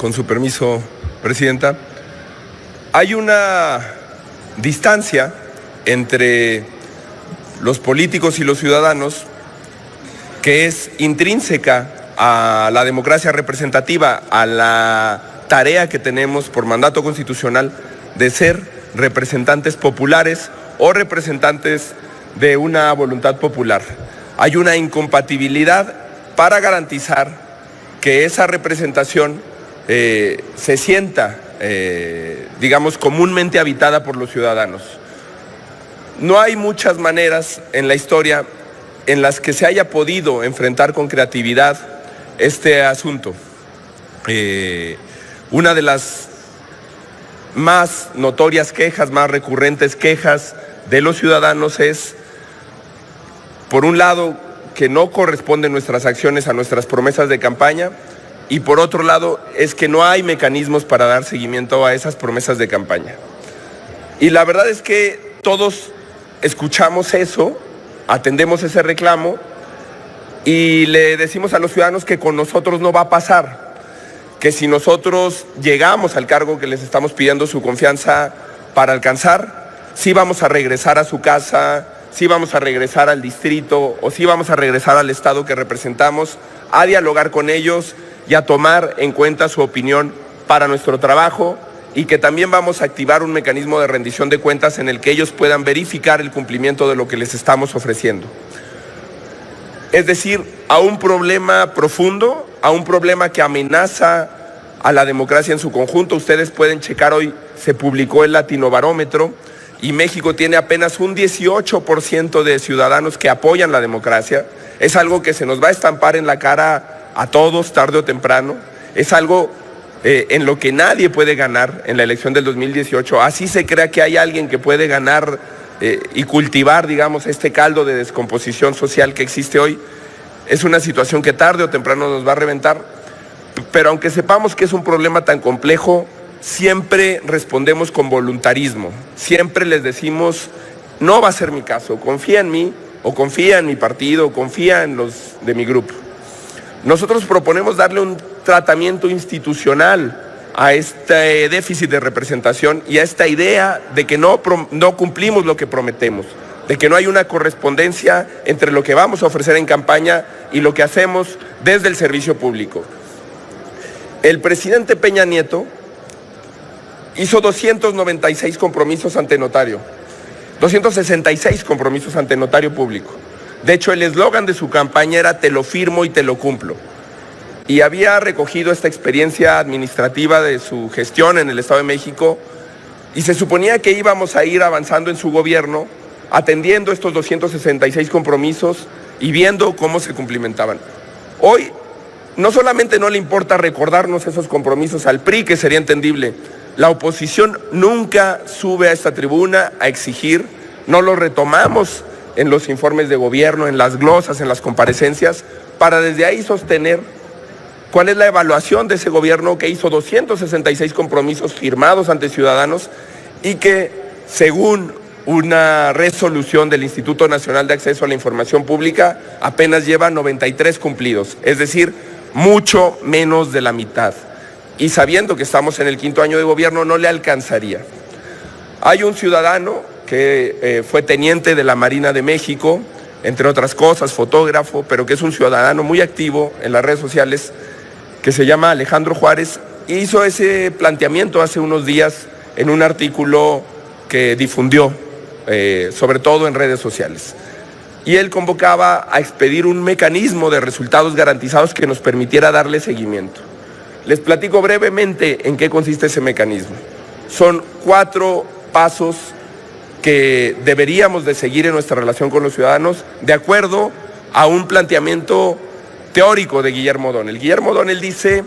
Con su permiso, Presidenta. Hay una distancia entre los políticos y los ciudadanos que es intrínseca a la democracia representativa, a la tarea que tenemos por mandato constitucional de ser representantes populares o representantes de una voluntad popular. Hay una incompatibilidad para garantizar que esa representación se sienta, digamos, comúnmente habitada por los ciudadanos. No hay muchas maneras en la historia en las que se haya podido enfrentar con creatividad este asunto. Una de las más notorias quejas, más recurrentes quejas de los ciudadanos es, por un lado, que no corresponden nuestras acciones a nuestras promesas de campaña, y por otro lado es que no hay mecanismos para dar seguimiento a esas promesas de campaña. Y la verdad es que todos escuchamos eso, atendemos ese reclamo y le decimos a los ciudadanos que con nosotros no va a pasar, que si nosotros llegamos al cargo que les estamos pidiendo su confianza para alcanzar, sí vamos a regresar a su casa, sí vamos a regresar al distrito o sí vamos a regresar al estado que representamos, a dialogar con ellos y a tomar en cuenta su opinión para nuestro trabajo, y que también vamos a activar un mecanismo de rendición de cuentas en el que ellos puedan verificar el cumplimiento de lo que les estamos ofreciendo. Es decir, a un problema profundo, a un problema que amenaza a la democracia en su conjunto. Ustedes pueden checar, hoy se publicó el Latinobarómetro y México tiene apenas un 18% de ciudadanos que apoyan la democracia. Es algo que se nos va a estampar en la cara a todos tarde o temprano. Es algo en lo que nadie puede ganar en la elección del 2018. Así se crea que hay alguien que puede ganar y cultivar, digamos, este caldo de descomposición social que existe hoy. Es una situación que tarde o temprano nos va a reventar, pero aunque sepamos que es un problema tan complejo, siempre respondemos con voluntarismo. Siempre les decimos, no va a ser mi caso, confía en mí, o confía en mi partido, o confía en los de mi grupo. Nosotros proponemos darle un tratamiento institucional a este déficit de representación y a esta idea de que no cumplimos lo que prometemos, de que no hay una correspondencia entre lo que vamos a ofrecer en campaña y lo que hacemos desde el servicio público. El presidente Peña Nieto hizo 296 compromisos ante notario, 266 compromisos ante notario público. De hecho, el eslogan de su campaña era "te lo firmo y te lo cumplo". Y había recogido esta experiencia administrativa de su gestión en el Estado de México y se suponía que íbamos a ir avanzando en su gobierno, atendiendo estos 266 compromisos y viendo cómo se cumplimentaban. Hoy no solamente no le importa recordarnos esos compromisos al PRI, que sería entendible, la oposición nunca sube a esta tribuna a exigir, no lo retomamos en los informes de gobierno, en las glosas, en las comparecencias, para desde ahí sostener cuál es la evaluación de ese gobierno que hizo 266 compromisos firmados ante ciudadanos y que, según una resolución del Instituto Nacional de Acceso a la Información Pública, apenas lleva 93 cumplidos, es decir, mucho menos de la mitad. Y sabiendo que estamos en el 5º año de gobierno, no le alcanzaría. Hay un ciudadano que fue teniente de la Marina de México, entre otras cosas, fotógrafo, pero que es un ciudadano muy activo en las redes sociales, que se llama Alejandro Juárez, y hizo ese planteamiento hace unos días en un artículo que difundió, sobre todo en redes sociales. Y él convocaba a expedir un mecanismo de resultados garantizados que nos permitiera darle seguimiento. Les platico brevemente en qué consiste ese mecanismo. Son 4 pasos que deberíamos de seguir en nuestra relación con los ciudadanos, de acuerdo a un planteamiento teórico de Guillermo O'Donnell. Guillermo O'Donnell dice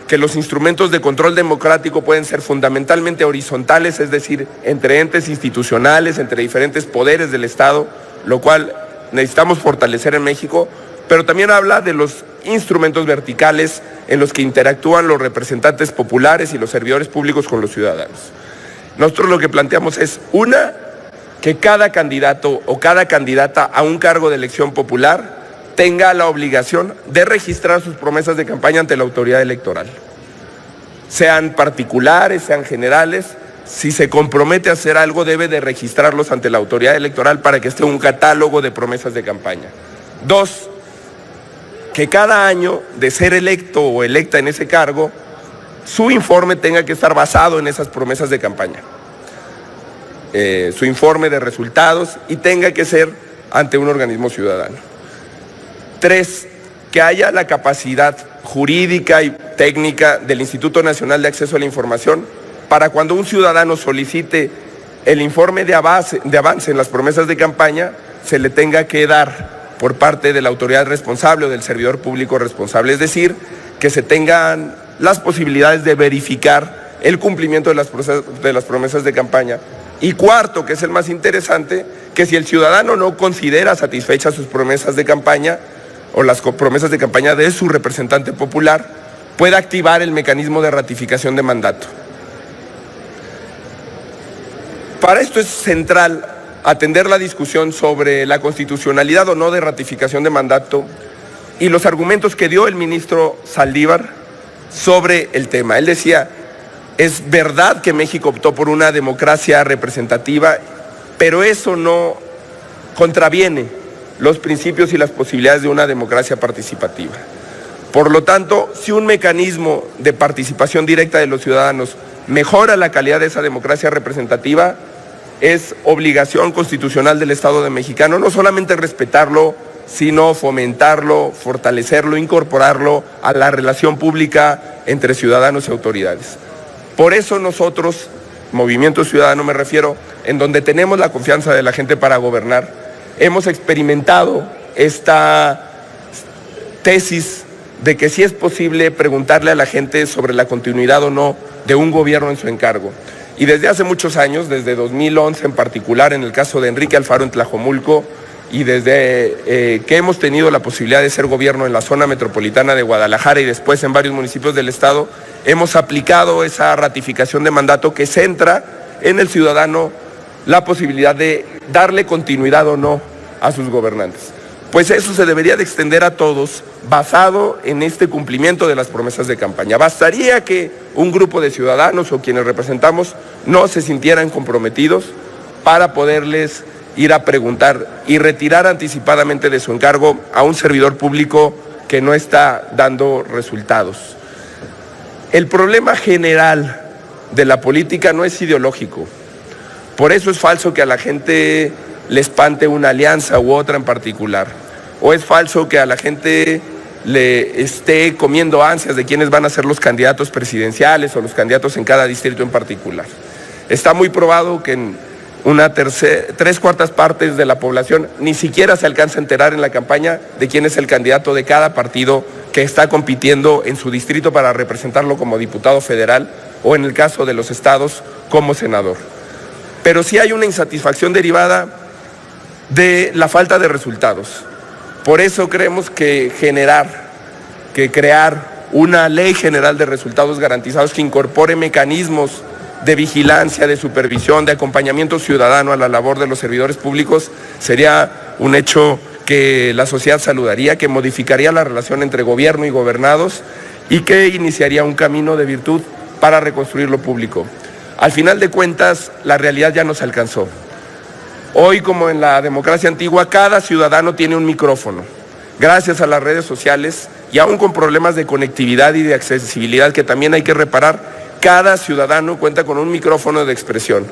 que los instrumentos de control democrático pueden ser fundamentalmente horizontales, es decir, entre entes institucionales, entre diferentes poderes del Estado, lo cual necesitamos fortalecer en México, pero también habla de los instrumentos verticales en los que interactúan los representantes populares y los servidores públicos con los ciudadanos. Nosotros lo que planteamos es, que cada candidato o cada candidata a un cargo de elección popular tenga la obligación de registrar sus promesas de campaña ante la autoridad electoral. sean particulares, sean generales. Si se compromete a hacer algo, debe de registrarlos ante la autoridad electoral para que esté un catálogo de promesas de campaña. 2, que cada año de ser electo o electa en ese cargo, su informe tenga que estar basado en esas promesas de campaña. Su informe de resultados, y tenga que ser ante un organismo ciudadano. 3, que haya la capacidad jurídica y técnica del Instituto Nacional de Acceso a la Información para cuando un ciudadano solicite el informe de avance en las promesas de campaña, se le tenga que dar por parte de la autoridad responsable o del servidor público responsable, es decir, que se tengan las posibilidades de verificar el cumplimiento de las promesas de campaña. Y 4, que es el más interesante, que si el ciudadano no considera satisfechas sus promesas de campaña o las promesas de campaña de su representante popular, pueda activar el mecanismo de ratificación de mandato. Para esto es central atender la discusión sobre la constitucionalidad o no de ratificación de mandato y los argumentos que dio el ministro Saldívar sobre el tema. Él decía, es verdad que México optó por una democracia representativa, pero eso no contraviene los principios y las posibilidades de una democracia participativa. Por lo tanto, si un mecanismo de participación directa de los ciudadanos mejora la calidad de esa democracia representativa, es obligación constitucional del Estado mexicano no solamente respetarlo, sino fomentarlo, fortalecerlo, incorporarlo a la relación pública entre ciudadanos y autoridades. Por eso nosotros, Movimiento Ciudadano me refiero, en donde tenemos la confianza de la gente para gobernar, hemos experimentado esta tesis de que sí es posible preguntarle a la gente sobre la continuidad o no de un gobierno en su encargo. Y desde hace muchos años, desde 2011 en particular, en el caso de Enrique Alfaro en Tlajomulco, y desde que hemos tenido la posibilidad de ser gobierno en la zona metropolitana de Guadalajara y después en varios municipios del estado, hemos aplicado esa ratificación de mandato que centra en el ciudadano la posibilidad de darle continuidad o no a sus gobernantes. Pues eso se debería de extender a todos, basado en este cumplimiento de las promesas de campaña. Bastaría que un grupo de ciudadanos o quienes representamos no se sintieran comprometidos para poderles ir a preguntar y retirar anticipadamente de su encargo a un servidor público que no está dando resultados. El problema general de la política no es ideológico. Por eso es falso que a la gente le espante una alianza u otra en particular. O es falso que a la gente le esté comiendo ansias de quiénes van a ser los candidatos presidenciales o los candidatos en cada distrito en particular. Está muy probado que en una 3/4 partes de la población ni siquiera se alcanza a enterar en la campaña de quién es el candidato de cada partido que está compitiendo en su distrito para representarlo como diputado federal o en el caso de los estados como senador. Pero sí hay una insatisfacción derivada de la falta de resultados. Por eso creemos que crear una ley general de resultados garantizados que incorpore mecanismos de vigilancia, de supervisión, de acompañamiento ciudadano a la labor de los servidores públicos sería un hecho que la sociedad saludaría, que modificaría la relación entre gobierno y gobernados y que iniciaría un camino de virtud para reconstruir lo público. Al final de cuentas, la realidad ya nos alcanzó. Hoy, como en la democracia antigua, cada ciudadano tiene un micrófono. Gracias a las redes sociales y aún con problemas de conectividad y de accesibilidad que también hay que reparar, cada ciudadano cuenta con un micrófono de expresión.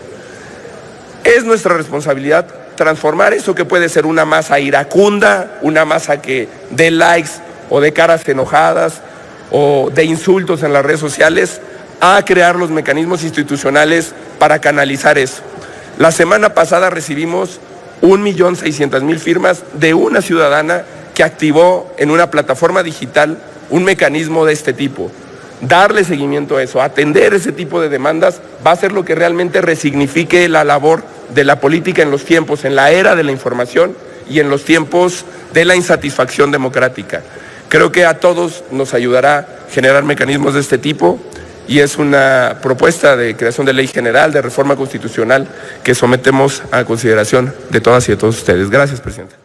Es nuestra responsabilidad transformar eso que puede ser una masa iracunda, una masa que dé likes o de caras enojadas o de insultos en las redes sociales, a crear los mecanismos institucionales para canalizar eso. La semana pasada recibimos 1.600.000 firmas de una ciudadana que activó en una plataforma digital un mecanismo de este tipo. Darle seguimiento a eso, atender ese tipo de demandas, va a ser lo que realmente resignifique la labor de la política en los tiempos, en la era de la información y en los tiempos de la insatisfacción democrática. Creo que a todos nos ayudará generar mecanismos de este tipo y es una propuesta de creación de ley general, de reforma constitucional que sometemos a consideración de todas y de todos ustedes. Gracias, presidente.